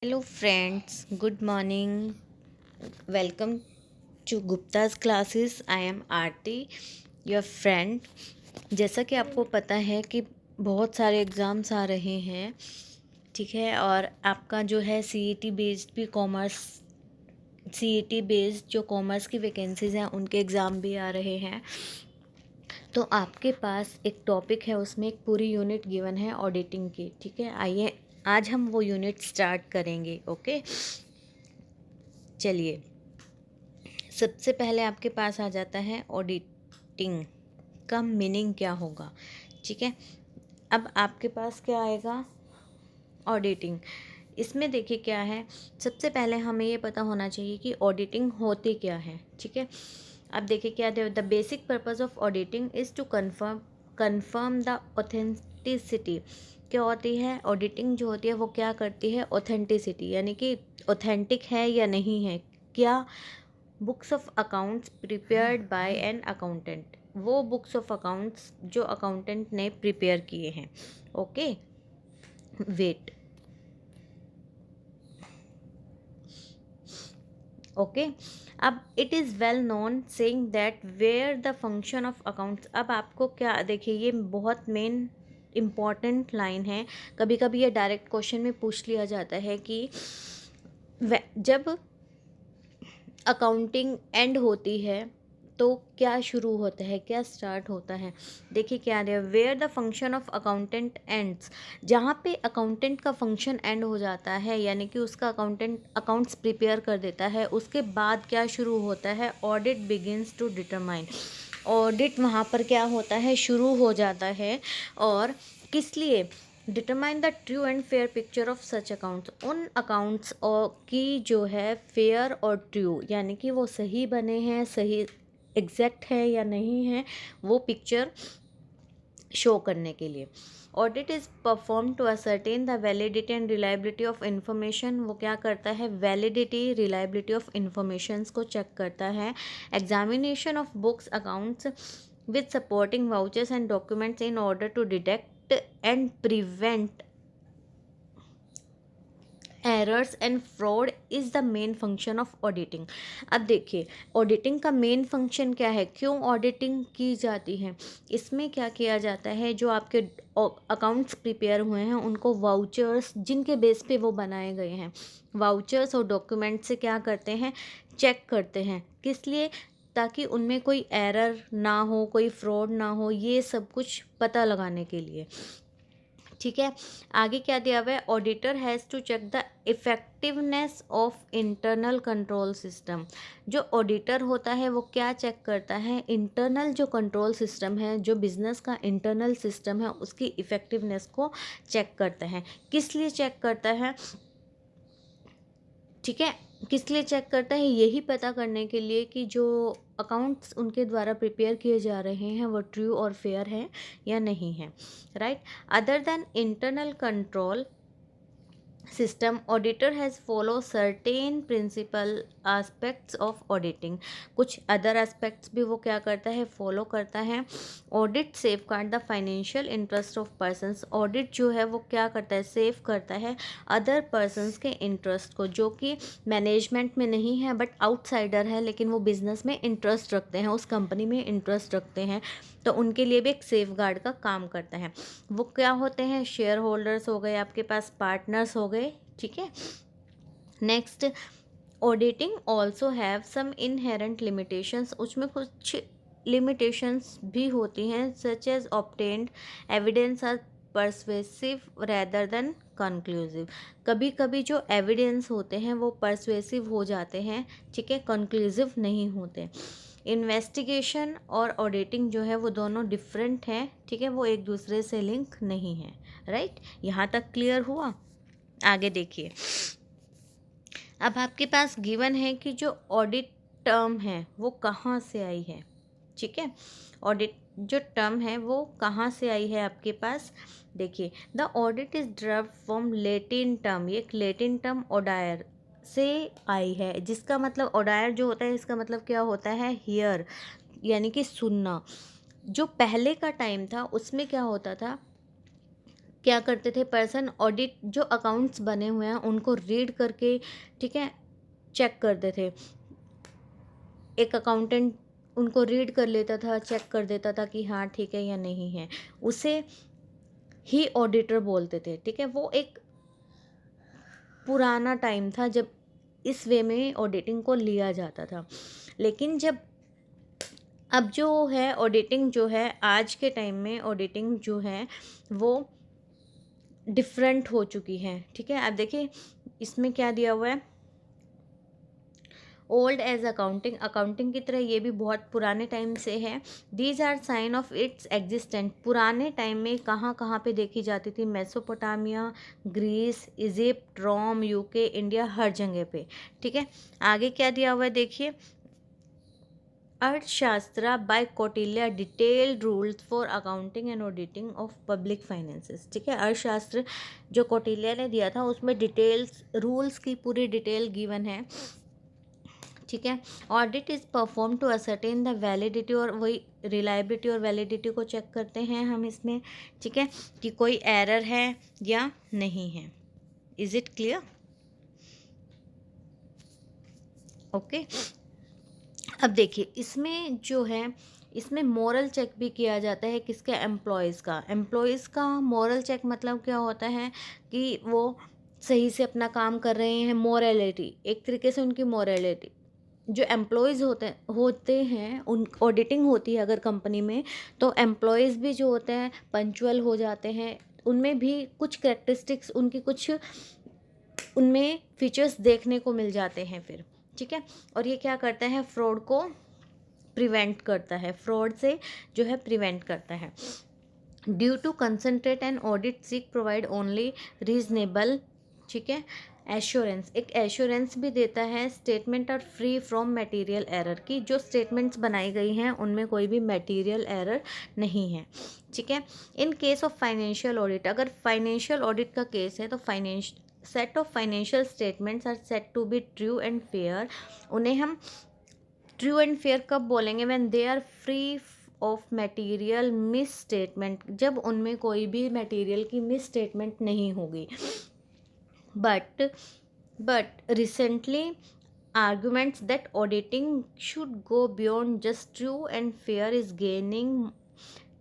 Hello friends, good morning. Welcome to Gupta's classes. I am Aarti, your friend. जैसा कि आपको पता है कि बहुत सारे एग्ज़ाम्स आ रहे हैं, ठीक है। और आपका जो है सीईटी बेस्ड भी कॉमर्स, सीईटी बेस्ड जो कॉमर्स की वैकेंसीज़ हैं उनके एग्ज़ाम भी आ रहे हैं। तो आपके पास एक टॉपिक है, उसमें एक पूरी यूनिट गिवन है ऑडिटिंग की, ठीक है। आइए आज हम वो यूनिट स्टार्ट करेंगे। ओके, चलिए। सबसे पहले आपके पास आ जाता है ऑडिटिंग का मीनिंग क्या होगा, ठीक है। अब आपके पास क्या आएगा, ऑडिटिंग। इसमें देखिए क्या है, सबसे पहले हमें ये पता होना चाहिए कि ऑडिटिंग होती क्या है, ठीक है। अब देखिए क्या, the basic purpose of auditing is to confirm the authenticity. क्या होती है ऑडिटिंग, जो होती है वो क्या करती है, ऑथेंटिसिटी, यानी कि ऑथेंटिक है या नहीं है क्या books of accounts prepared by an accountant, वो बुक्स ऑफ अकाउंट्स जो अकाउंटेंट ने प्रिपेयर किए हैं। Okay, wait. ओके, अब it is well known saying that where the function of accounts. अब आपको क्या, देखिए ये बहुत मेन इम्पॉर्टेंट लाइन है। कभी कभी ये डायरेक्ट क्वेश्चन में पूछ लिया जाता है कि जब अकाउंटिंग एंड होती है तो क्या शुरू होता है, क्या स्टार्ट होता है। देखिए क्या है, where the function of accountant ends, जहाँ पे अकाउंटेंट का फंक्शन एंड हो जाता है, यानी कि उसका अकाउंटेंट अकाउंट्स प्रिपेयर कर देता है, उसके बाद क्या शुरू होता है, audit begins to determine. Audit वहाँ पर क्या होता है, शुरू हो जाता है। और किस लिए, determine the true and fair picture of such accounts, उन अकाउंट्स और की जो है फेयर और ट्रू, यानी कि वो सही बने हैं, सही एग्जैक्ट है या नहीं है, वो पिक्चर शो करने के लिए। Audit is perform to ascertain the validity and reliability of information, वो क्या करता है, वैलिडिटी रिलायबिलिटी ऑफ इंफॉर्मेशंस को चेक करता है। Examination of books accounts with supporting vouchers and documents in order to detect and prevent errors and fraud is the main function of auditing. अब देखिए auditing का मेन फंक्शन क्या है, क्यों auditing की जाती है। इसमें क्या किया जाता है, जो आपके अकाउंट्स प्रिपेयर हुए हैं उनको वाउचर्स, जिनके बेस पे वो बनाए गए हैं, वाउचर्स और डॉक्यूमेंट से क्या करते हैं, चेक करते हैं। किस लिए, ताकि उनमें कोई एरर ना हो, कोई फ्रॉड ना हो, ये सब कुछ पता लगाने के लिए, ठीक है। आगे क्या दिया हुआ है, auditor has to check the effectiveness of internal control system. जो ऑडिटर होता है वो क्या चेक करता है, इंटरनल जो कंट्रोल सिस्टम है, जो बिजनेस का इंटरनल सिस्टम है, उसकी इफेक्टिवनेस को चेक करता है। किस लिए चेक करता है, ठीक है, किस लिए चेक करता है, यही पता करने के लिए कि जो अकाउंट्स उनके द्वारा प्रिपेयर किए जा रहे हैं वो ट्रू और फेयर है या नहीं है, right. Other than internal control system, auditor has follow certain principle aspects of auditing, कुछ अदर एस्पेक्ट्स भी वो क्या करता है, फॉलो करता है। Audit safeguard the financial interest of persons, audit जो है वो क्या करता है, सेफ करता है अदर पर्सनस के इंटरेस्ट को, जो कि मैनेजमेंट में नहीं है बट आउटसाइडर है, लेकिन वो बिजनेस में इंटरेस्ट रखते हैं, उस कंपनी में इंटरेस्ट रखते हैं, तो उनके लिए भी एक सेफ गार्ड का काम करता है। वो क्या होते हैं, शेयर होल्डर्स हो गए, आपके पास पार्टनर्स हो गए, ठीक है। Next, auditing also have some inherent limitations, उसमें कुछ लिमिटेशंस भी होती हैं, such as obtained evidence are persuasive rather than conclusive. कभी कभी जो एविडेंस होते हैं वो परसुएसिव हो जाते हैं, ठीक है, कंक्लूसिव नहीं होते। इन्वेस्टिगेशन और ऑडिटिंग जो है वो दोनों डिफरेंट हैं, ठीक है, वो एक दूसरे से लिंक नहीं है, राइट। यहाँ तक क्लियर हुआ। आगे देखिए, अब आपके पास गिवन है कि जो ऑडिट टर्म है वो कहाँ से आई है, ठीक है। ऑडिट जो टर्म है वो कहाँ से आई है आपके पास, देखिए the audit is derived from Latin term, ये एक लेटिन टर्म ओडायर से आई है, जिसका मतलब ओडायर जो होता है इसका मतलब क्या होता है, हियर, यानी कि सुनना। जो पहले का टाइम था उसमें क्या होता था क्या करते थे पर्सन, ऑडिट जो अकाउंट्स बने हुए हैं उनको रीड करके, ठीक है, चेक करते थे। एक अकाउंटेंट उनको रीड कर लेता था, चेक कर देता था कि हाँ ठीक है या नहीं है, उसे ही ऑडिटर बोलते थे, ठीक है। वो एक पुराना टाइम था जब इस वे में ऑडिटिंग को लिया जाता था। लेकिन जब अब जो है ऑडिटिंग जो है, आज के टाइम में ऑडिटिंग जो है वो डिफरेंट हो चुकी है, ठीक है। अब देखिए इसमें क्या दिया हुआ है, ओल्ड एज अकाउंटिंग, अकाउंटिंग की तरह ये भी बहुत पुराने टाइम से है। These are sign of its existent, पुराने टाइम में कहाँ कहाँ पे देखी जाती थी, Mesopotamia, Greece, Egypt, Rome, UK, India, हर जगह पे, ठीक है। आगे क्या दिया हुआ है देखिए, Arthashastra by Kautilya, detailed rules for accounting and auditing of public finances, ठीक है। अर्थशास्त्र जो कौटिल्य ने दिया था उसमें डिटेल्स, रूल्स की पूरी डिटेल गिवन है, ठीक है। Audit is perform to ascertain the validity, और वही रिलायबिलिटी और वैलिडिटी को चेक करते हैं हम इसमें, ठीक है, कि कोई एरर है या नहीं है। Is it clear? ओके। अब देखिए इसमें जो है, इसमें मोरल चेक भी किया जाता है, किसके, एम्प्लॉयज़ का। एम्प्लॉयज़ का मोरल चेक मतलब क्या होता है कि वो सही से अपना काम कर रहे हैं, मोरलिटी, एक तरीके से उनकी मोरलिटी। जो एम्प्लॉयज़ होते हैं उन ऑडिटिंग होती है अगर कंपनी में, तो एम्प्लॉयज़ भी जो होते हैं पंचुअल हो जाते हैं, उनमें भी कुछ कैरेक्टरिस्टिक्स, उनकी कुछ उनमें फीचर्स देखने को मिल जाते हैं फिर, ठीक है। और ये क्या करता है, फ्रॉड को प्रिवेंट करता है, फ्रॉड से जो है प्रिवेंट करता है। Due to concentrate and audit seek provide only reasonable, ठीक है, एश्योरेंस, एक एश्योरेंस भी देता है, statement are free from material error, की जो स्टेटमेंट्स बनाई गई हैं उनमें कोई भी मटेरियल एरर नहीं है, ठीक है। In case of financial audit, अगर फाइनेंशियल ऑडिट का केस है तो set of financial statements are set to be true and fair, उन्हें हम ट्रू एंड फेयर कब बोलेंगे, when they are free of material misstatement, जब उनमें कोई भी मटेरियल की मिस स्टेटमेंट नहीं होगी। But recently arguments that auditing should go beyond just true and fair is gaining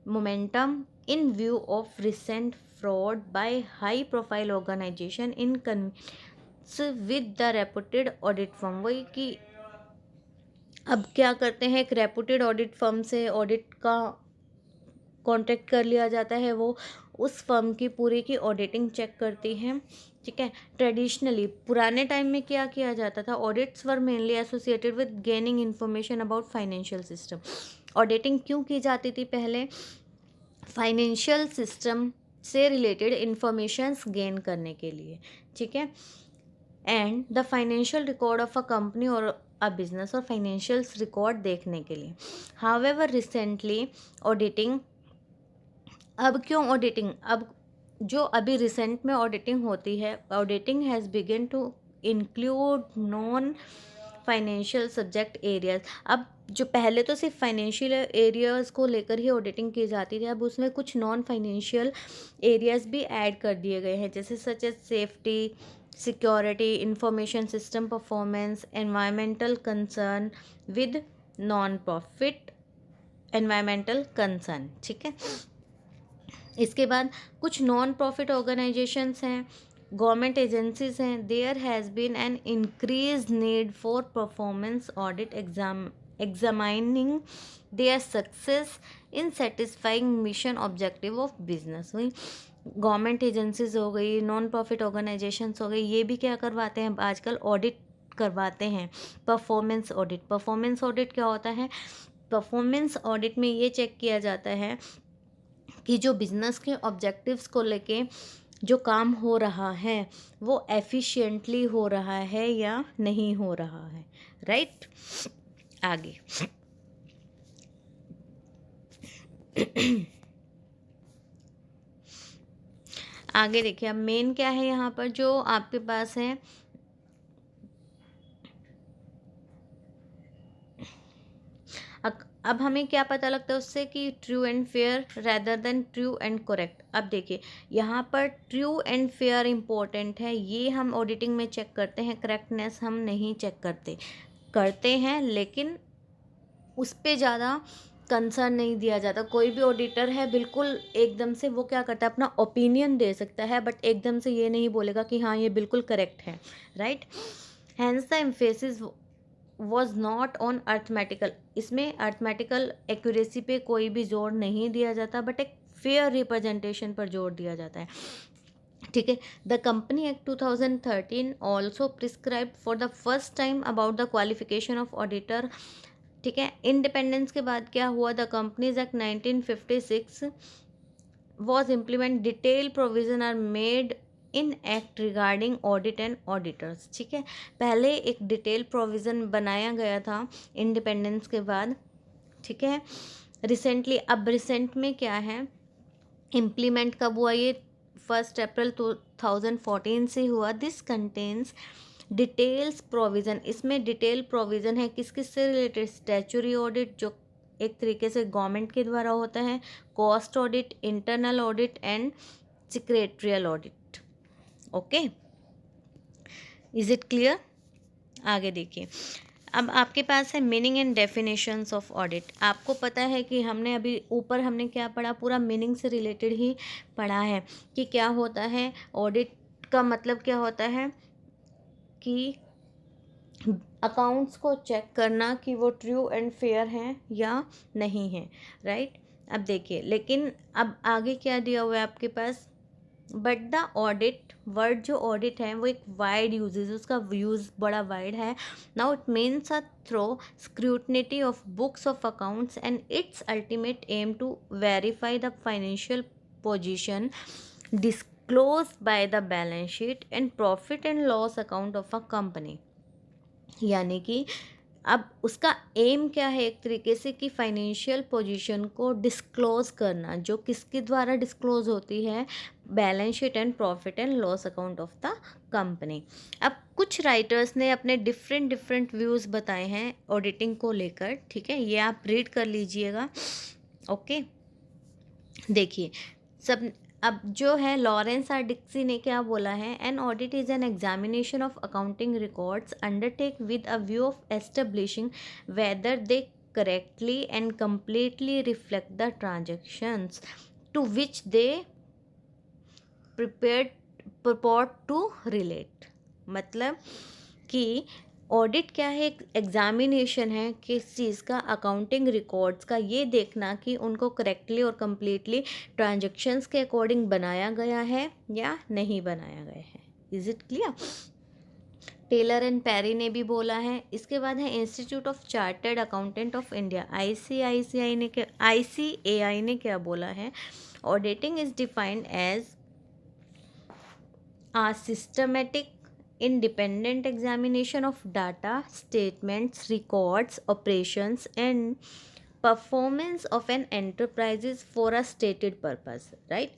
momentum in view of recent fraud by high profile organization in connects with the reputed audit firm। वही कि अब क्या करते हैं, एक reputed audit firm से audit का contact कर लिया जाता है, वो उस फर्म की पूरी की ऑडिटिंग चेक करती है, ठीक है। ट्रेडिशनली पुराने टाइम में क्या किया जाता था, audits were mainly associated with gaining information about financial system. Auditing क्यों की जाती थी पहले, फाइनेंशियल सिस्टम से रिलेटेड इंफॉर्मेशंस गेन करने के लिए, ठीक है। And the financial record of a company और अ बिजनेस, और फाइनेंशियल्स रिकॉर्ड देखने के लिए। हाउएवर रिसेंटली ऑडिटिंग, अब क्यों ऑडिटिंग, अब जो अभी रिसेंट में ऑडिटिंग होती है, auditing has begin to include non financial subject areas. अब जो पहले तो सिर्फ फाइनेंशियल एरियाज़ को लेकर ही ऑडिटिंग की जाती थी, अब उसमें कुछ नॉन फाइनेंशियल एरियाज़ भी ऐड कर दिए गए हैं, जैसे such as safety, security, information system performance, environmental concern with non profit environmental concern, ठीक है। इसके बाद कुछ नॉन प्रॉफिट ऑर्गेनाइजेशंस हैं, गवर्नमेंट एजेंसीज हैं, there has been an increase need for performance audit examining their success in satisfying mission objective of business. वही government agencies हो गई, नॉन प्रॉफिट ऑर्गेनाइजेशंस हो गई, ये भी क्या करवाते हैं आजकल, ऑडिट करवाते हैं, परफॉर्मेंस ऑडिट। परफॉर्मेंस ऑडिट क्या होता है, परफॉर्मेंस ऑडिट में ये चेक किया जाता है कि जो बिजनेस के ऑब्जेक्टिव्स को लेके जो काम हो रहा है वो एफिशिएंटली हो रहा है या नहीं हो रहा है, राइट। आगे आगे देखिए, अब मेन क्या है यहाँ पर जो आपके पास है, अब हमें क्या पता लगता है उससे कि true and fair rather than true and correct. अब देखिए यहाँ पर ट्रू एंड फेयर इम्पोर्टेंट है, ये हम ऑडिटिंग में चेक करते हैं, करेक्टनेस हम नहीं चेक करते हैं, लेकिन उस पर ज़्यादा कंसर्न नहीं दिया जाता। कोई भी ऑडिटर है बिल्कुल एकदम से वो क्या करता है, अपना ओपिनियन दे सकता है, बट एकदम से ये नहीं बोलेगा कि हाँ ये बिल्कुल करेक्ट है, right. Hence the emphasis was not on arithmetical, इसमें अर्थमेटिकल एक्यूरेसी पे कोई भी जोर नहीं दिया जाता, बट एक फेयर रिप्रेजेंटेशन पर जोर दिया जाता है, ठीक है। The company act 2013 also prescribe for the first time about the qualification of auditor, ठीक है। इंडिपेंडेंस के बाद क्या हुआ, the companies act 1956 was implement, detail provision are made in act regarding audit and auditors, ठीक है। पहले एक डिटेल प्रोविज़न बनाया गया था इंडिपेंडेंस के बाद, ठीक है। रिसेंटली, अब रिसेंट में क्या है, इम्प्लीमेंट कब हुआ, ये 1 अप्रैल 2014 से हुआ। दिस कंटेन्स डिटेल्स प्रोविज़न, इसमें डिटेल प्रोविज़न है किस किस से रिलेटेड, स्टैचुरी ऑडिट जो एक तरीके से गवर्नमेंट के द्वारा होता है, cost audit, internal audit and secretarial audit, okay. Is it clear? आगे देखिए, अब आपके पास है meaning and definitions of audit. आपको पता है कि हमने अभी ऊपर हमने क्या पढ़ा, पूरा मीनिंग से रिलेटेड ही पढ़ा है कि क्या होता है ऑडिट का मतलब, क्या होता है कि अकाउंट्स को चेक करना कि वो ट्रू एंड फेयर हैं या नहीं है, राइट। अब देखिए, लेकिन अब आगे क्या दिया हुआ है आपके पास, बट द ऑडिट वर्ड जो ऑडिट है वो एक वाइड यूजेज, उसका यूज़ बड़ा वाइड है। Now it means a thorough scrutiny of books of accounts and its ultimate aim to verify the financial position disclosed by the balance sheet and profit and loss account of a company। यानी कि अब उसका M क्या है, एक तरीके से कि फाइनेंशियल पोजीशन को डिस्क्लोज करना, जो किसके द्वारा डिस्क्लोज होती है, balance sheet and profit and loss account of the company. अब कुछ राइटर्स ने अपने डिफरेंट व्यूज़ बताए हैं ऑडिटिंग को लेकर, ठीक है, ये आप रीड कर लीजिएगा, ओके। देखिए सब, अब जो है लॉरेंस आर डिक्सी ने क्या बोला है, an audit is an examination of accounting records undertake with a view of establishing whether they correctly and completely reflect the transactions to which they prepared purport to relate. मतलब कि audit क्या है, एक examination है किस चीज़ का, accounting records का, ये देखना कि उनको करेक्टली और कम्प्लीटली ट्रांजैक्शंस के अकॉर्डिंग बनाया गया है या नहीं बनाया गया है। Is it clear? Taylor and Perry ने भी बोला है। इसके बाद है Institute of Chartered Accountant of India, ICAI ने क्या बोला है, auditing is defined as a systematic independent examination of data, statements, records, operations and performance of an enterprises for a stated purpose, right।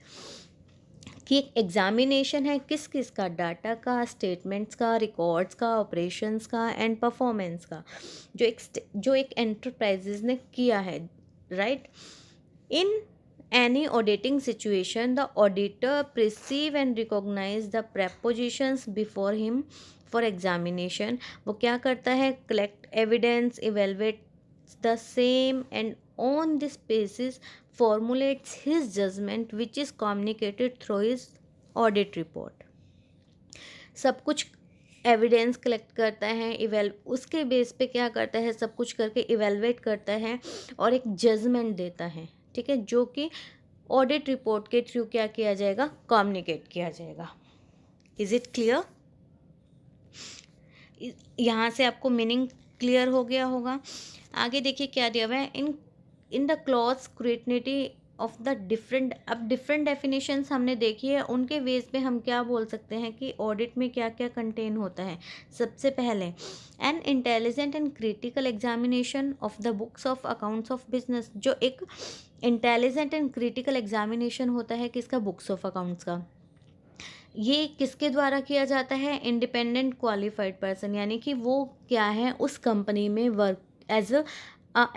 कि एक एग्जामिनेशन है किस किस का, डाटा का, स्टेटमेंट्स का, रिकॉर्ड्स का, ऑपरेशंस का एंड परफॉर्मेंस का, जो एक एंटरप्राइजेज ने किया है, right. In any auditing situation the auditor perceive and recognize the prepositions before him for examination। वो क्या करता है, collect evidence, evaluate the same and on this basis formulates his judgment which is communicated through his audit report। सब कुछ evidence collect करता है, उसके base पे क्या करता है, सब कुछ करके इवेलुएट करता है और एक जजमेंट देता है, ठीक है, जो कि ऑडिट रिपोर्ट के थ्रू क्या किया जाएगा, कम्युनिकेट किया जाएगा। Is it clear? यहाँ से आपको मीनिंग क्लियर हो गया होगा। आगे देखिए क्या दिया हुआ है, in the clause scrutiny of the different, अब डिफरेंट डेफिनेशंस हमने देखी है, उनके बेस पे हम क्या बोल सकते हैं कि ऑडिट में क्या क्या कंटेन होता है। सबसे पहले an intelligent and critical examination of the books of accounts of business, जो एक इंटेलिजेंट एंड क्रिटिकल एग्जामिनेशन होता है किसका, बुक्स ऑफ अकाउंट्स का। ये किसके द्वारा किया जाता है, इंडिपेंडेंट क्वालिफाइड पर्सन, यानी कि वो क्या है, उस कंपनी में work as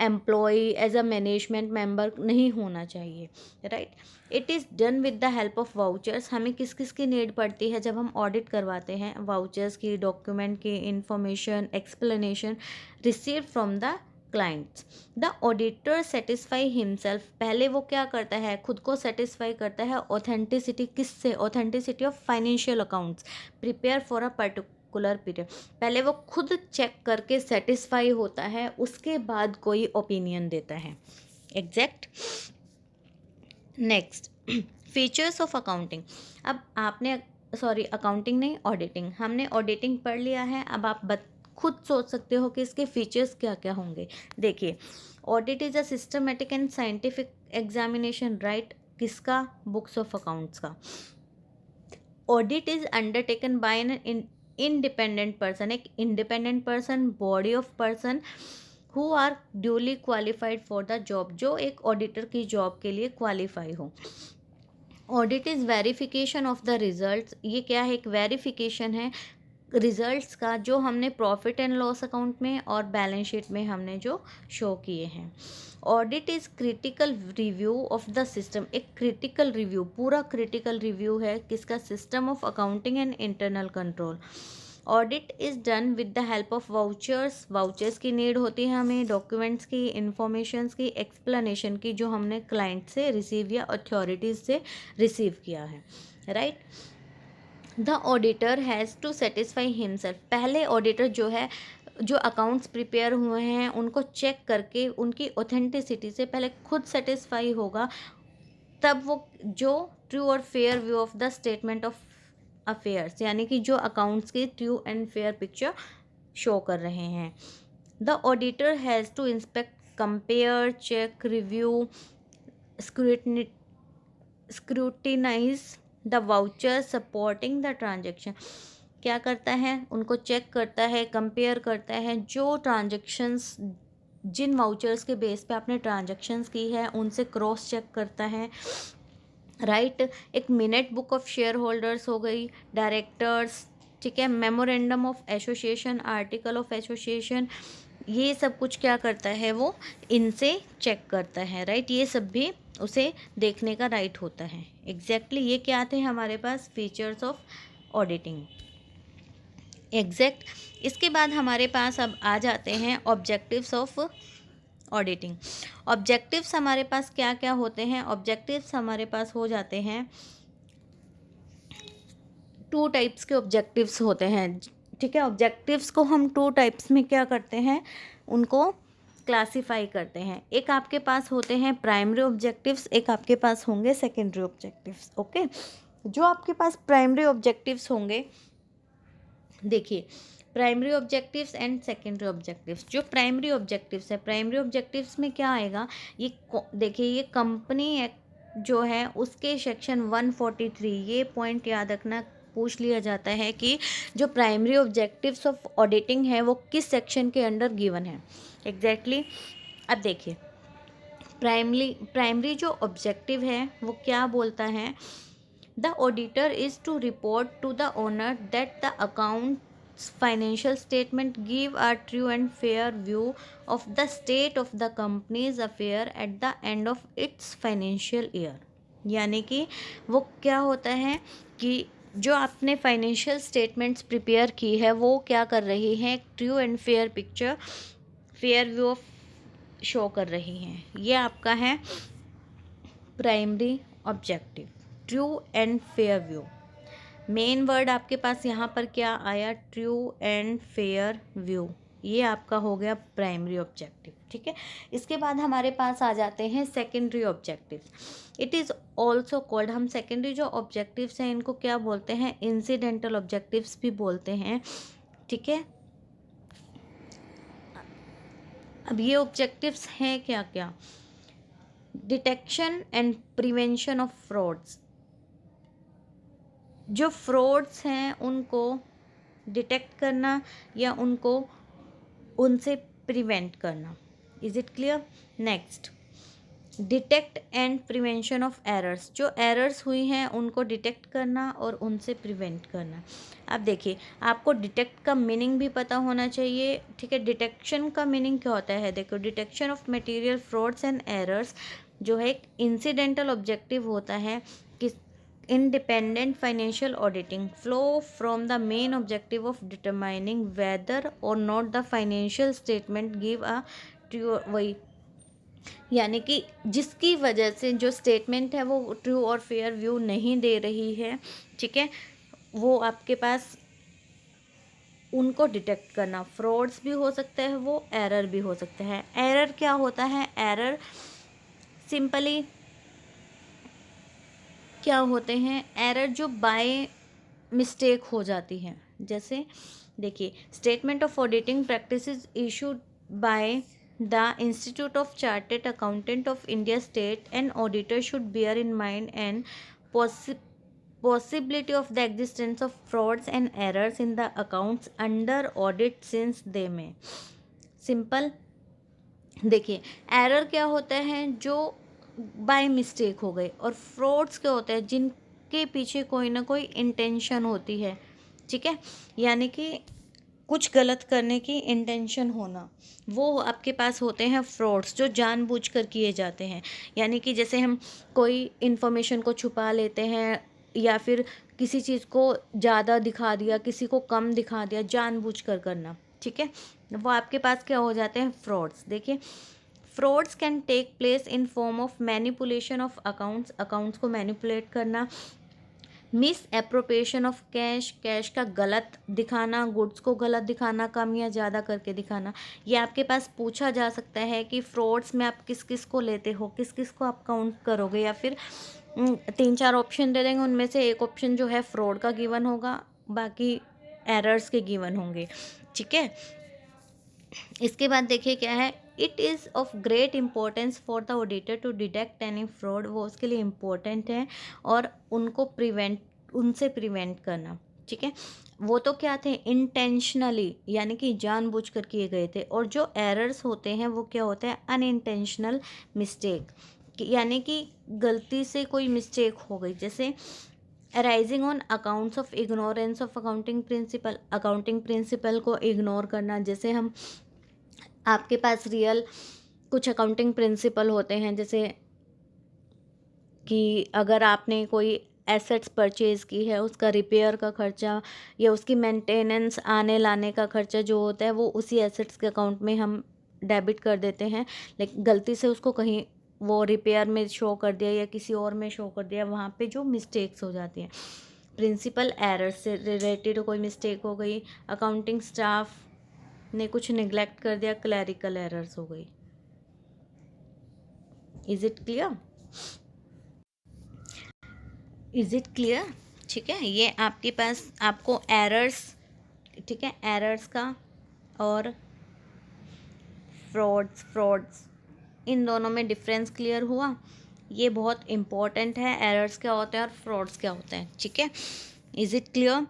employ, as a management member नहीं होना चाहिए, right. It is done with the help of vouchers. हमें किस किस की नीड पड़ती है जब हम ऑडिट करवाते हैं? वाउचर्स की, डॉक्यूमेंट की, information, explanation receive from the clients. The auditor satisfy himself, पहले वो क्या करता है? खुद को सेटिस्फाई करता है ऑथेंटिसिटी, किससे? Authenticity of financial accounts prepare for a particular period. पहले वो खुद चेक करके सेटिस्फाई होता है, उसके बाद कोई ओपिनियन देता है। Exact. Next, features of accounting. अब आपने, सॉरी अकाउंटिंग नहीं, ऑडिटिंग, हमने ऑडिटिंग पढ़ लिया है। अब आप खुद सोच सकते हो कि इसके फीचर्स क्या क्या होंगे। देखिए, audit is a systematic and scientific examination, right. किसका? बुक्स ऑफ अकाउंट्स का। Audit is undertaken by an independent person, एक independent person, body of person who are duly qualified for the job, जो एक auditor की job के लिए qualify हो। Audit is verification of the results, ये क्या है? एक वेरिफिकेशन है रिजल्ट्स का, जो हमने प्रॉफिट एंड लॉस अकाउंट में और बैलेंस शीट में हमने जो शो किए हैं। Audit is critical review of the system, एक क्रिटिकल रिव्यू, पूरा क्रिटिकल रिव्यू है किसका? System of accounting and internal control. Audit is done with the help of vouchers, vouchers की नीड होती है हमें, डॉक्यूमेंट्स की, इंफॉर्मेशंस की, एक्सप्लेनेशन की, जो हमने क्लाइंट से रिसीव या अथॉरिटीज़ से रिसीव किया है, right. The auditor has to satisfy himself, पहले ऑडिटर जो है, जो अकाउंट्स प्रिपेयर हुए हैं उनको चेक करके उनकी ऑथेंटिसिटी से पहले खुद सेटिस्फाई होगा, तब वो जो ट्रू और fair view of the statement of affairs, यानी कि जो अकाउंट्स की true and fair picture show कर रहे हैं। The auditor has to inspect, compare, check, review, scrutinise the voucher supporting the transaction. क्या करता है? उनको चेक करता है, कंपेयर करता है, जो ट्रांजेक्शन्स, जिन वाउचर्स के बेस पे आपने ट्रांजेक्शन्स की है उनसे क्रॉस चेक करता है, राइट। एक minute book of share holders हो गई, डायरेक्टर्स, ठीक है, memorandum of association, article of association, ये सब कुछ क्या करता है? वो इनसे चेक करता है, राइट। ये सब भी उसे देखने का राइट होता है। एग्जैक्टली ये क्या थे हमारे पास? Features of auditing. एग्जैक्ट। इसके बाद हमारे पास अब आ जाते हैं ऑब्जेक्टिव्स ऑफ ऑडिटिंग। ऑब्जेक्टिव्स हमारे पास क्या क्या होते हैं? ऑब्जेक्टिव्स हमारे पास हो जाते हैं, 2 टाइप्स के ऑब्जेक्टिव्स होते हैं, ठीक है। ऑब्जेक्टिव्स को हम 2 टाइप्स में क्या करते हैं? उनको क्लासिफाई करते हैं। एक आपके पास होते हैं प्राइमरी ऑब्जेक्टिव्स, एक आपके पास होंगे सेकेंडरी ऑब्जेक्टिव्स, ओके। जो आपके पास प्राइमरी ऑब्जेक्टिव्स होंगे, देखिए, primary objectives and secondary objectives. जो प्राइमरी ऑब्जेक्टिव्स है, प्राइमरी ऑब्जेक्टिव्स में क्या आएगा? ये देखिए, ये कंपनी एक्ट जो है उसके सेक्शन 143, ये पॉइंट याद रखना, पूछ लिया जाता है कि जो प्राइमरी ऑब्जेक्टिव्स ऑफ ऑडिटिंग है वो किस सेक्शन के अंडर गिवन है। एग्जैक्टली। अब देखिए, प्राइमरी जो ऑब्जेक्टिव है वो क्या बोलता है? The auditor is to report to the owner that the accounts financial statement give a true and fair view of the state of the companies affair at the end of its financial year. यानी कि वो क्या होता है कि जो आपने financial statements prepare की है वो क्या कर रही हैं? True and fair picture, fair view of show कर रही हैं। ये आपका है primary objective, true and fair view. Main word आपके पास यहाँ पर क्या आया? True and fair view. ये आपका हो गया प्राइमरी ऑब्जेक्टिव, ठीक है। इसके बाद हमारे पास आ जाते हैं secondary objectives. It is also called, हम सेकेंडरी जो ऑब्जेक्टिव्स हैं इनको क्या बोलते हैं? इंसिडेंटल ऑब्जेक्टिव्स भी बोलते हैं, ठीक है। अब ये ऑब्जेक्टिव्स हैं क्या क्या? Detection and prevention of frauds, जो फ्रॉड्स हैं उनको डिटेक्ट करना या उनसे प्रिवेंट करना। Is it clear? Next, detect and prevention of errors, जो एरर्स हुई हैं उनको डिटेक्ट करना और उनसे प्रिवेंट करना। अब देखिए, आपको डिटेक्ट का मीनिंग भी पता होना चाहिए, ठीक है। डिटेक्शन का मीनिंग क्या होता है, देखो, detection of material frauds and errors जो है एक इंसिडेंटल ऑब्जेक्टिव होता है कि independent financial auditing flow from the main objective of determining whether or not the financial statement give a true, वही, यानी कि जिसकी वजह से जो स्टेटमेंट है वो ट्रू और फेयर व्यू नहीं दे रही है, ठीक है, वो आपके पास उनको डिटेक्ट करना। फ्रॉड्स भी हो सकता है, वो एरर भी हो सकता है। एरर क्या होता है, एरर सिंपली क्या होते हैं, एरर जो बाय मिस्टेक हो जाती है। जैसे देखिए, statement of auditing practices issued by the institute of chartered accountant of India state and auditor should bear in mind and possibility of the existence of frauds and errors in the accounts under audit since they may। Simple देखिए, error क्या होता है, जो by mistake हो गए, और frauds क्या होता है, जिनके पीछे कोई ना कोई इंटेंशन होती है, ठीक है, यानी कि कुछ गलत करने की इंटेंशन होना, वो आपके पास होते हैं फ्रॉड्स, जो जानबूझकर किए जाते हैं। यानी कि जैसे हम कोई इन्फॉर्मेशन को छुपा लेते हैं, या फिर किसी चीज़ को ज़्यादा दिखा दिया, किसी को कम दिखा दिया, जानबूझकर करना, ठीक है, वो आपके पास क्या हो जाते हैं, फ्रॉड्स। देखिए, frauds can take place in form of manipulation of accounts, accounts को मैनिपुलेट करना, misappropriation of cash, cash का गलत दिखाना, गुड्स को गलत दिखाना, कम या ज़्यादा करके दिखाना। ये आपके पास पूछा जा सकता है कि फ्रॉड्स में आप किस किस को लेते हो, किस किस को आप काउंट करोगे, या फिर 3-4 ऑप्शन दे देंगे, उनमें से एक ऑप्शन जो है फ्रॉड का गिवन होगा, बाकी एरर्स के गिवन होंगे, ठीक है। इसके बाद देखिए क्या है, it is of great importance for the auditor to detect any fraud, वो उसके लिए इम्पोर्टेंट है, और उनको उनसे प्रिवेंट करना, ठीक है। वो तो क्या थे, इंटेंशनली, यानी कि जानबूझकर किए गए थे, और जो एरर्स होते हैं वो क्या होते हैं, अनइंटेंशनल मिस्टेक, यानी कि गलती से कोई मिस्टेक हो गई। जैसे arising on accounts of ignorance of accounting principle, accounting principle को इग्नोर करना। जैसे हम, आपके पास रियल कुछ अकाउंटिंग प्रिंसिपल होते हैं, जैसे कि अगर आपने कोई एसेट्स परचेज़ की है, उसका रिपेयर का खर्चा या उसकी मेंटेनेंस आने लाने का खर्चा जो होता है, वो उसी एसेट्स के अकाउंट में हम डेबिट कर देते हैं, लेकिन गलती से उसको कहीं वो रिपेयर में शो कर दिया या किसी और में शो कर दिया, वहाँ पे जो मिस्टेक्स हो जाती हैं, प्रिंसिपल एरर से रिलेटेड कोई मिस्टेक हो गई, अकाउंटिंग स्टाफ ने कुछ निगलेक्ट कर दिया, क्लैरिकल एरर्स हो गई। Is it clear, is it clear, ठीक है। ये आपके पास आपको एरर्स, ठीक है, एरर्स का और फ्रॉड्स इन दोनों में डिफरेंस क्लियर हुआ। ये बहुत इम्पोर्टेंट है, एरर्स क्या होते हैं और फ्रॉड्स क्या होते हैं, ठीक है। Is it clear.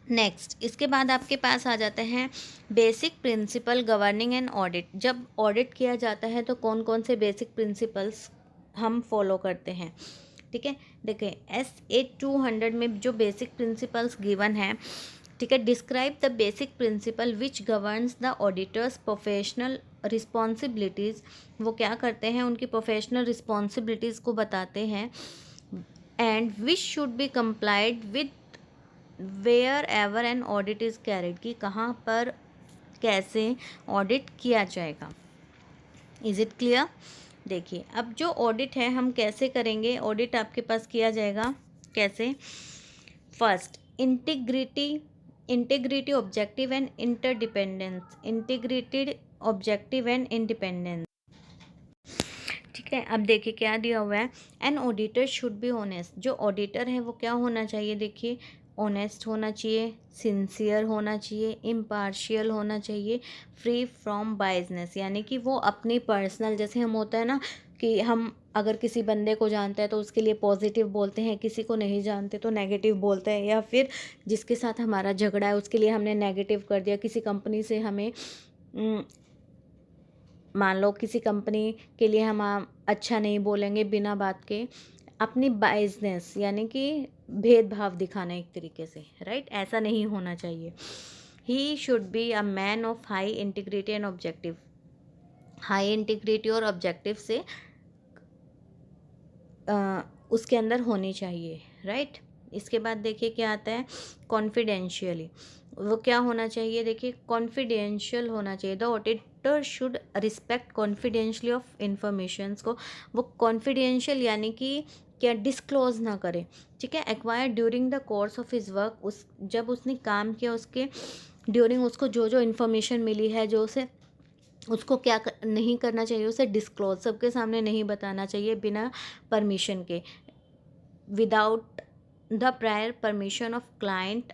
नेक्स्ट, इसके बाद आपके पास आ जाता है basic principle governing and audit. जब ऑडिट किया जाता है तो कौन कौन से बेसिक प्रिंसिपल्स हम फॉलो करते हैं, ठीक है। देखिए, SA 200 में जो बेसिक प्रिंसिपल्स गिवन है, ठीक है, describe the basic principle which governs the auditors professional responsibilities. वो क्या करते हैं, उनकी प्रोफेशनल रिस्पॉन्सिबिलिटीज़ को बताते हैं, and which should be complied with wherever an audit is carried, कि कहाँ पर कैसे ऑडिट किया जाएगा। Is it clear. देखिए, अब जो ऑडिट है हम कैसे करेंगे, ऑडिट आपके पास किया जाएगा कैसे। First, integrity objective and interdependence, integrated objective and independence, ठीक है। अब देखिए क्या दिया हुआ है, an auditor should be honest. जो ऑडिटर है वो क्या होना चाहिए, देखिए, ऑनेस्ट होना चाहिए, सिंसियर होना चाहिए, इम्पार्शियल होना चाहिए, फ्री फ्रॉम बायसनेस, यानी कि वो अपनी पर्सनल, जैसे हम होता है ना कि हम अगर किसी बंदे को जानते हैं तो उसके लिए पॉजिटिव बोलते हैं, किसी को नहीं जानते तो नेगेटिव बोलते हैं, या फिर जिसके साथ हमारा झगड़ा है उसके लिए हमने नेगेटिव कर दिया, किसी कंपनी से हमें मान लो किसी कंपनी के लिए हम अच्छा नहीं बोलेंगे बिना बात के, अपनी बाइजनेस यानी कि भेदभाव दिखाना एक तरीके से, राइट? ऐसा नहीं होना चाहिए। He should be a man of high integrity and objective. High integrity और ऑब्जेक्टिव से उसके अंदर होनी चाहिए, राइट? इसके बाद देखिए क्या आता है, कॉन्फिडेंशियली। वो क्या होना चाहिए, देखिए कॉन्फिडेंशियल होना चाहिए। The auditor should respect confidentiality of informations को। वो कॉन्फिडेंशियल यानी कि क्या डिस्क्लोज ना करे, ठीक है? Acquire during the course of his work, उस जब उसने काम किया उसके ड्यूरिंग, उसको जो जो इन्फॉर्मेशन मिली है, जो उसे उसको क्या नहीं करना चाहिए, उसे डिस्क्लोज सबके सामने नहीं बताना चाहिए बिना परमिशन के, without the prior permission of client,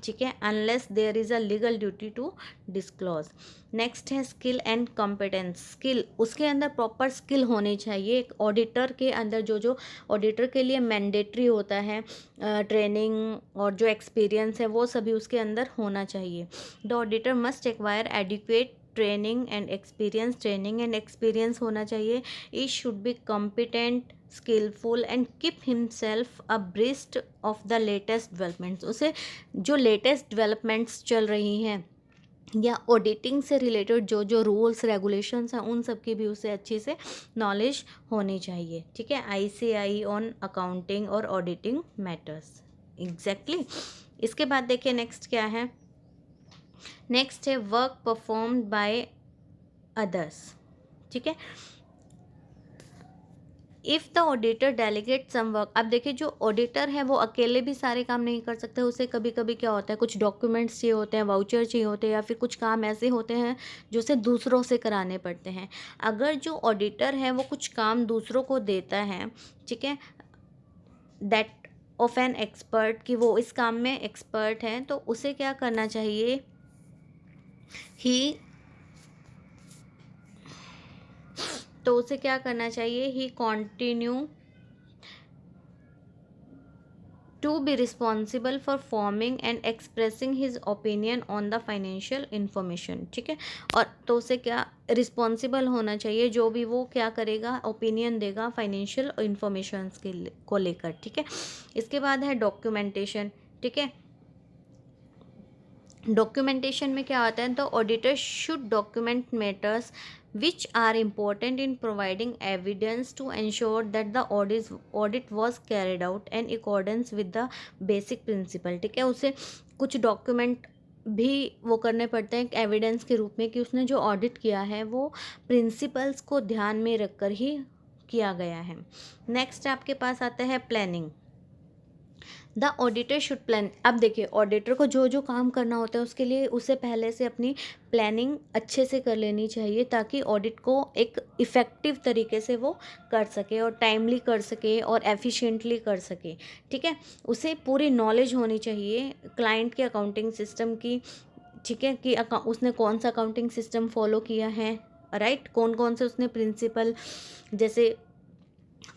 ठीक है? Unless there is a legal duty to disclose. Next है स्किल एंड कॉम्पिटेंस। स्किल, उसके अंदर प्रॉपर स्किल होनी चाहिए। एक ऑडिटर के अंदर जो जो ऑडिटर के लिए मैंडेटरी होता है, ट्रेनिंग और जो एक्सपीरियंस है वो सभी उसके अंदर होना चाहिए। The auditor must acquire adequate training and experience होना चाहिए। He should be competent, skilful and keep himself abreast of the latest developments. उसे जो लेटेस्ट डेवलपमेंट्स चल रही हैं या ऑडिटिंग से रिलेटेड जो जो रूल्स रेगुलेशंस हैं, उन सब की भी उसे अच्छी से नॉलेज होनी चाहिए, ठीक है? ICAI ऑन अकाउंटिंग और ऑडिटिंग मैटर्स, एग्जैक्टली। इसके बाद देखिए नेक्स्ट क्या है, नेक्स्ट है वर्क परफॉर्म्ड बाय अदर्स, ठीक है? If the auditor delegate some work. अब देखिए जो ऑडिटर है वो अकेले भी सारे काम नहीं कर सकते, उसे कभी कभी क्या होता है, कुछ डॉक्यूमेंट्स चाहिए होते हैं, वाउचर चाहिए होते हैं, या फिर कुछ काम ऐसे होते हैं जो उसे दूसरों से कराने पड़ते हैं। अगर जो ऑडिटर है वो कुछ काम दूसरों को देता है, ठीक है, दैट ऑफ एन एक्सपर्ट, कि वो इस काम में एक्सपर्ट है, तो उसे क्या करना चाहिए, ही तो उसे क्या करना चाहिए, he continue to be responsible for forming and expressing his opinion on the financial information, ठीक है? और तो उसे क्या रिस्पॉन्सिबल होना चाहिए, जो भी वो क्या करेगा, ओपिनियन देगा फाइनेंशियल इंफॉर्मेशन को लेकर, ठीक है? इसके बाद है डॉक्यूमेंटेशन, ठीक है? डॉक्यूमेंटेशन में क्या आता है, तो auditor should document matters which are important in providing evidence to ensure that the audit was carried out in accordance with the basic principle, ठीक है? उसे कुछ डॉक्यूमेंट भी वो करने पड़ते हैं एविडेंस के रूप में कि उसने जो ऑडिट किया है वो प्रिंसिपल्स को ध्यान में रखकर ही किया गया है। नेक्स्ट आपके पास आता है planning. The auditor should plan. अब देखिए ऑडिटर को जो जो काम करना होता है उसके लिए उसे पहले से अपनी प्लानिंग अच्छे से कर लेनी चाहिए, ताकि ऑडिट को एक इफ़ेक्टिव तरीके से वो कर सके और टाइमली कर सके और एफिशिएंटली कर सके, ठीक है? उसे पूरी नॉलेज होनी चाहिए क्लाइंट के अकाउंटिंग सिस्टम की, ठीक है, कि उसने कौन सा अकाउंटिंग सिस्टम फॉलो किया है, राइट? कौन कौन से उसने प्रिंसिपल जैसे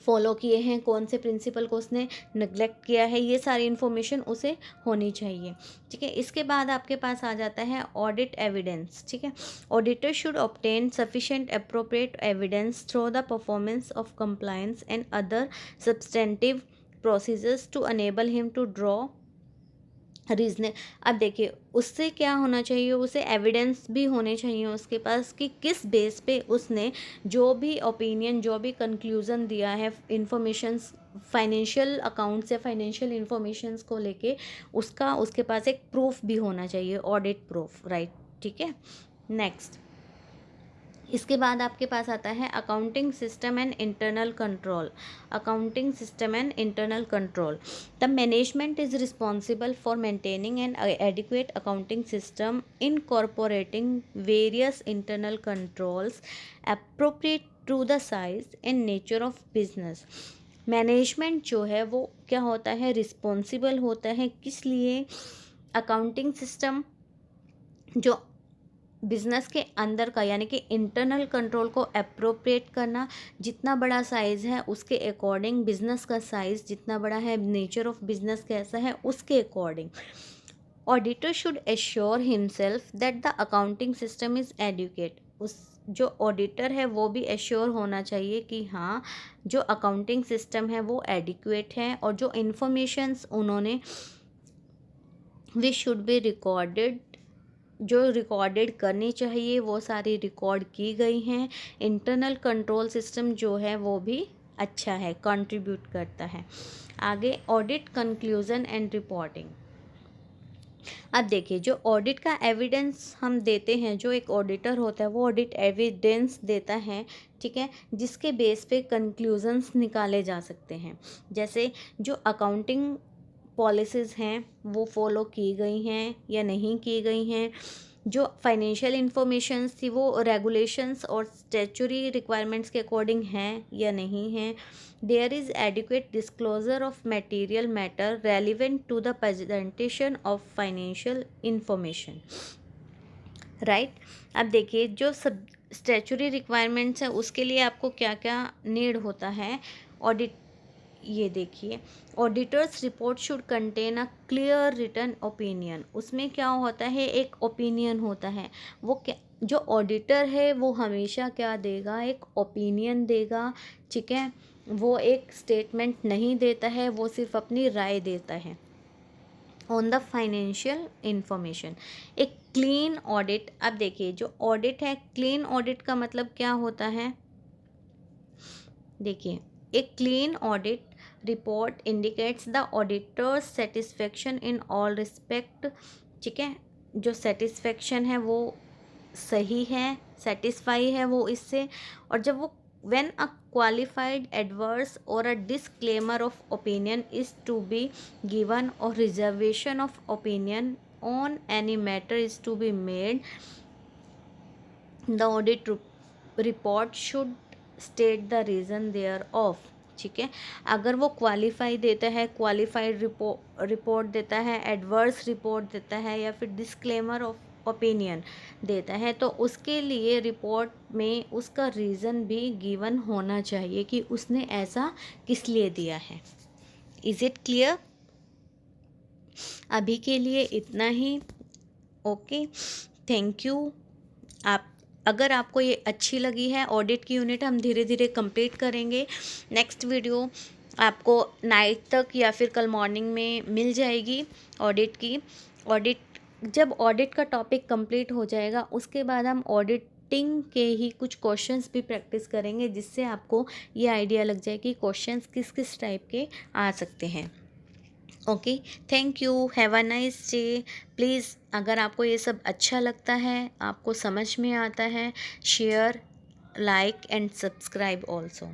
फॉलो किए हैं, कौन से प्रिंसिपल को उसने नेग्लेक्ट किया है, ये सारी इन्फॉर्मेशन उसे होनी चाहिए, ठीक है? इसके बाद आपके पास आ जाता है ऑडिट एविडेंस, ठीक है? Auditor should obtain sufficient appropriate evidence through the performance of compliance and other substantive procedures to enable him to draw reasonable. अब देखिए उससे क्या होना चाहिए, उसे एविडेंस भी होने चाहिए उसके पास कि किस बेस पे उसने जो भी ओपिनियन, जो भी कंक्लूज़न दिया है इंफॉर्मेशंस, फाइनेंशियल अकाउंट्स या फाइनेंशियल इंफॉर्मेशंस को लेके, उसका उसके पास एक प्रूफ भी होना चाहिए, ऑडिट प्रूफ, राइट? ठीक है। नेक्स्ट इसके बाद आपके पास आता है accounting system and internal control. Accounting system and internal control. The management is responsible for maintaining an adequate accounting system incorporating various internal controls appropriate to the size and nature of business. Management जो है वो क्या होता है, responsible होता है किस लिए, अकाउंटिंग सिस्टम जो बिजनेस के अंदर का यानी कि इंटरनल कंट्रोल को अप्रोप्रिएट करना, जितना बड़ा साइज़ है उसके अकॉर्डिंग, बिजनेस का साइज़ जितना बड़ा है, नेचर ऑफ बिजनेस कैसा है उसके according. Auditor should assure himself that the accounting system is adequate. उस जो ऑडिटर है वो भी एश्योर होना चाहिए कि हाँ जो अकाउंटिंग सिस्टम है वो एडिक्वेट है और जो इन्फॉर्मेशंस उन्होंने वी शुड बी रिकॉर्डेड, जो रिकॉर्डेड करनी चाहिए वो सारी रिकॉर्ड की गई हैं। इंटरनल कंट्रोल सिस्टम जो है वो भी अच्छा है, कंट्रीब्यूट करता है। आगे ऑडिट कंक्लूजन एंड रिपोर्टिंग। अब देखिए जो ऑडिट का एविडेंस हम देते हैं, जो एक ऑडिटर होता है वो ऑडिट एविडेंस देता है, ठीक है, जिसके बेस पे कंक्लूजन्स निकाले जा सकते हैं। जैसे जो अकाउंटिंग पॉलिसीज़ हैं वो फॉलो की गई हैं या नहीं की गई हैं, जो फाइनेंशियल इंफॉर्मेशंस थी वो रेगुलेशंस और स्टैच्यूटरी रिक्वायरमेंट्स के अकॉर्डिंग हैं या नहीं हैं, there is adequate disclosure of material matter relevant to the presentation of financial information, right. अब देखिए जो सब स्टैच्यूटरी रिक्वायरमेंट्स है उसके लिए आपको क्या क्या नीड होता है ऑडिट। ये देखिए auditor's report should contain a clear written opinion. उसमें क्या होता है, एक ओपिनियन होता है, वो क्या, जो ऑडिटर है वो हमेशा क्या देगा, एक ओपिनियन देगा, ठीक है, वो एक स्टेटमेंट नहीं देता है, वो सिर्फ अपनी राय देता है ऑन द फाइनेंशियल इंफॉर्मेशन। एक क्लीन ऑडिट। अब देखिए जो ऑडिट है, क्लीन ऑडिट का मतलब क्या होता है, देखिए एक clean audit report indicates the auditors satisfaction in all respect, ठीक है, जो सेटिस्फेक्शन है वो सही है, सेटिस्फाई है वो इससे। और जब वो when a qualified adverse or a disclaimer of opinion is to be given or reservation of opinion on any matter is to be made, the audit report should state the reason thereof, ठीक है। अगर वो qualify देता है, qualified report देता है, adverse report देता है या फिर डिस्क्लेमर ऑफ ओपिनियन देता है, तो उसके लिए रिपोर्ट में उसका रीज़न भी गिवन होना चाहिए कि उसने ऐसा किस लिए दिया है। Is it clear? अभी के लिए इतना ही। Okay, thank you. आप अगर आपको ये अच्छी लगी है ऑडिट की यूनिट, हम धीरे धीरे कंप्लीट करेंगे। नेक्स्ट वीडियो आपको नाइट तक या फिर कल मॉर्निंग में मिल जाएगी ऑडिट की। ऑडिट, जब ऑडिट का टॉपिक कंप्लीट हो जाएगा उसके बाद हम ऑडिटिंग के ही कुछ क्वेश्चंस भी प्रैक्टिस करेंगे, जिससे आपको ये आइडिया लग जाए कि क्वेश्चंस किस किस टाइप के आ सकते हैं। Okay, thank you, have a nice day. Please अगर आपको ये सब अच्छा लगता है, आपको समझ में आता है, share, like and subscribe also.